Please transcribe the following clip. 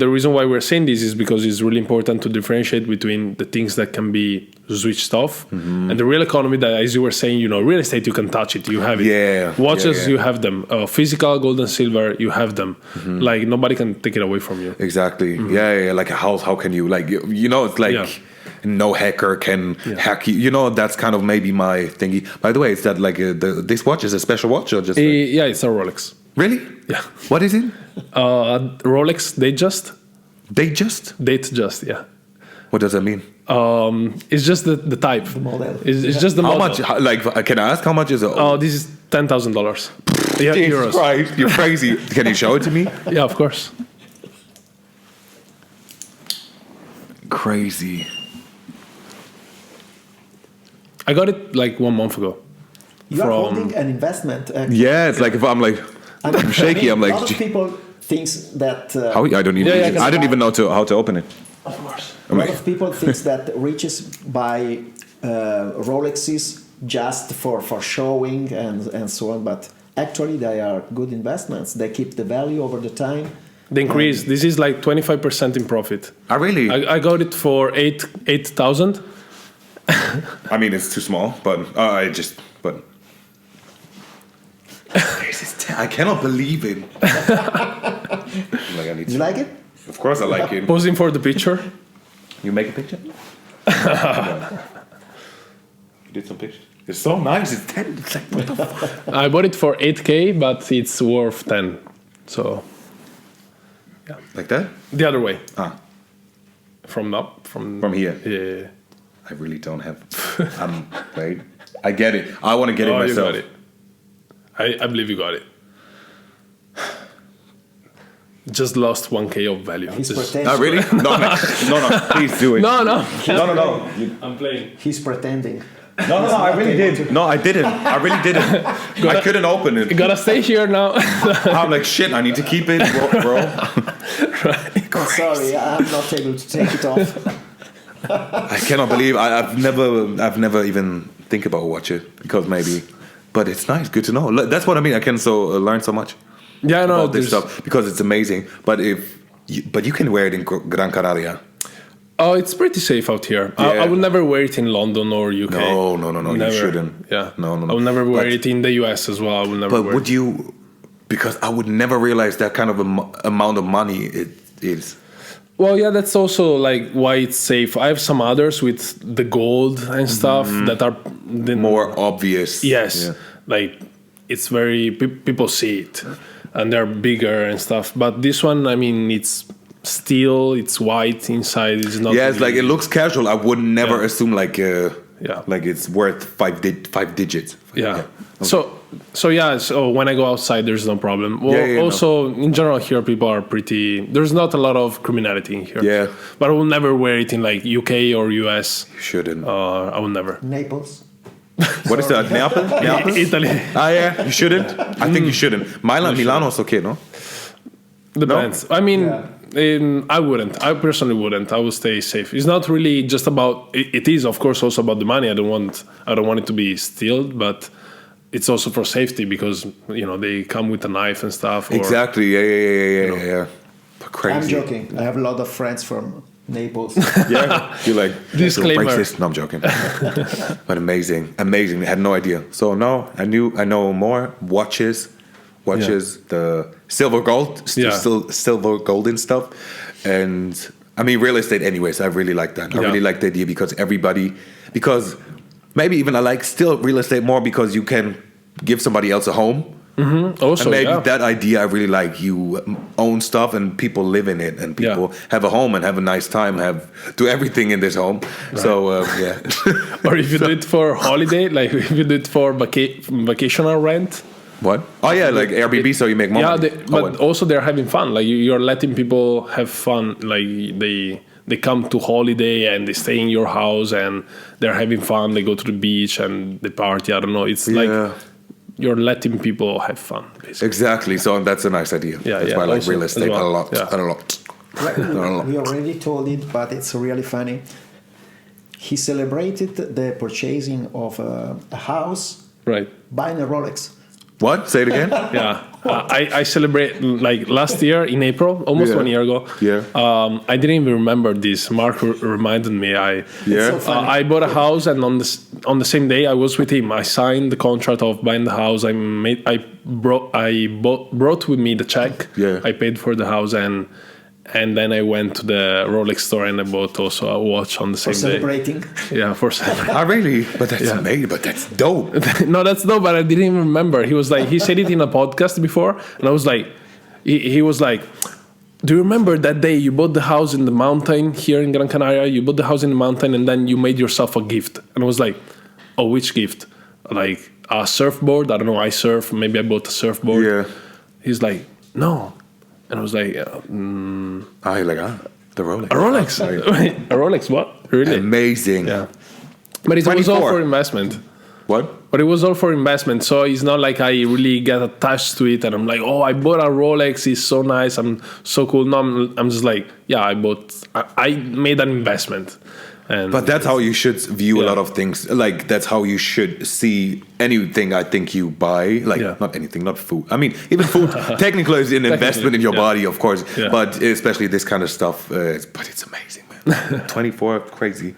The reason why we're saying this is because it's really important to differentiate between the things that can be switched off and the real economy that, as you were saying, real estate, you can touch it, you have it. Yeah. Watches, you have them. Physical gold and silver, you have them. Like nobody can take it away from you. Exactly. Yeah. Like a house, how can you, like, it's like no hacker can hack you. That's kind of maybe my thingy. By the way, is that like this watch is a special watch or just? Yeah, it's a Rolex. Really? Yeah. What is it? Rolex Datejust. Datejust, yeah. What does that mean? It's just the type. The model. It's just the model. How much? Like, can I ask how much is it? Oh, this is $10,000. Yeah, euros. Christ, you're crazy. Can you show it to me? Yeah, of course. Crazy. I got it like 1 month ago. You are holding an investment. Yeah, it's like if I'm like I'm shaky. I'm like a lot of people thinks that. how I don't even I don't even know how to open it. Of course. A lot of people thinks that riches buy Rolexes just for showing and so on, but actually they are good investments. They keep the value over the time. The increase. This is like 25% in profit. Really? I got it for 8,000. I mean, it's too small, but I cannot believe it. You like it? Of course I like it. Posing for the picture. You make a picture? You did some pictures? It's so nice. It's 10. It's like, what the fuck? I bought it for 8K, but it's worth 10. So, yeah. Like that? The other way. From here? Yeah. I really don't have. Right? I get it. I want to get it myself. You got it. I believe you got it. Just lost 1K of value. He's pretending. Oh, really? No. Please do it. No. No. I'm playing. He's pretending. No, I really did. No, I didn't. I really didn't. I couldn't open it. You gotta stay here now. I'm like, shit, I need to keep it, bro. Right. Oh, sorry, I'm not able to take it off. I cannot believe I've never even think about watch it because maybe, but it's nice, good to know. That's what I mean. I can learn so much. Yeah, no, about this stuff because it's amazing. But you can wear it in Gran Canaria. Oh, it's pretty safe out here. Yeah. I would never wear it in London or UK. No, Never. you shouldn't. Yeah, no. I would never wear it in the US as well. I would never. But wear would you? Because I would never realize that kind of amount of money it is. Well, yeah, that's also like why it's safe. I have some others with the gold and stuff that are more obvious. Yes, yeah. Like it's very people see it, and they're bigger and stuff. But this one, I mean, it's steel. It's white inside. It's not. Yeah, it's like it looks casual. I would never assume like like it's worth five digits. Yeah. Okay. So when I go outside, there's no problem. Well, also in general here, people are pretty. There's not a lot of criminality in here. Yeah. But I will never wear it in like UK or US. You shouldn't. I will never. Naples. What is that? Naples? Italy. Yeah, you shouldn't. I think you shouldn't. Milano's okay, no? Depends. No? I mean, I wouldn't. I personally wouldn't. I would stay safe. It's not really just about. It is, of course, also about the money. I don't want it to be stealed, but it's also for safety because they come with a knife and stuff. Exactly. Yeah. Crazy. I'm joking. I have a lot of friends from Naples. Yeah, you're like disclaimer. Racist. No, I'm joking. But amazing. I had no idea. So now I know more watches, the silver gold, still silver golden stuff, and I mean real estate. Anyways, I really like that. I really like the idea because maybe even I like still real estate more because you can give somebody else a home. Mm-hmm. Also, and maybe that idea I really like. You own stuff and people live in it, and people have a home and have a nice time, do everything in this home. Right. So yeah. Or if you do it for holiday, like if you do it for vacational rent. What? Oh yeah, like Airbnb, so you make more money. But also they're having fun. Like you're letting people have fun. Like they come to holiday and they stay in your house and they're having fun. They go to the beach and they party. I don't know. It's like you're letting people have fun, basically. Exactly. So that's a nice idea. Yeah, that's why I like real estate a lot. We already told it, but it's really funny. He celebrated the purchasing of a house, right? Buying a Rolex. What? Say it again. Yeah. I celebrate like last year in April, almost 1 year ago. Yeah. I didn't even remember this. Mark reminded me. I bought a house, and on the same day I was with him. I signed the contract of buying the house. I brought with me the check. Yeah. I paid for the house, and then I went to the Rolex store and I bought also a watch on the same day. Celebrating. Yeah, for celebrating. Oh, really? But that's amazing. But that's dope. No, that's dope. But I didn't even remember. He was like, he said it in a podcast before, and I was like, he was like, do you remember that day you bought the house in the mountain here in Gran Canaria? You bought the house in the mountain, and then you made yourself a gift. And I was like, oh, which gift? Like a surfboard? I don't know. I surf. Maybe I bought a surfboard. Yeah. He's like, no. And I was like, you're like, the Rolex. A Rolex? A Rolex, what? Really? Amazing. Yeah. But it was all for investment. What? But it was all for investment. So it's not like I really get attached to it and I'm like, oh, I bought a Rolex. It's so nice. I'm so cool. No, I'm just like, yeah, I made an investment. But that's how you should view a lot of things. Like, that's how you should see anything I think you buy. Like, not anything, not food. I mean, even food technically is an investment in your body, of course. Yeah. But especially this kind of stuff. But it's amazing, man. 24, crazy.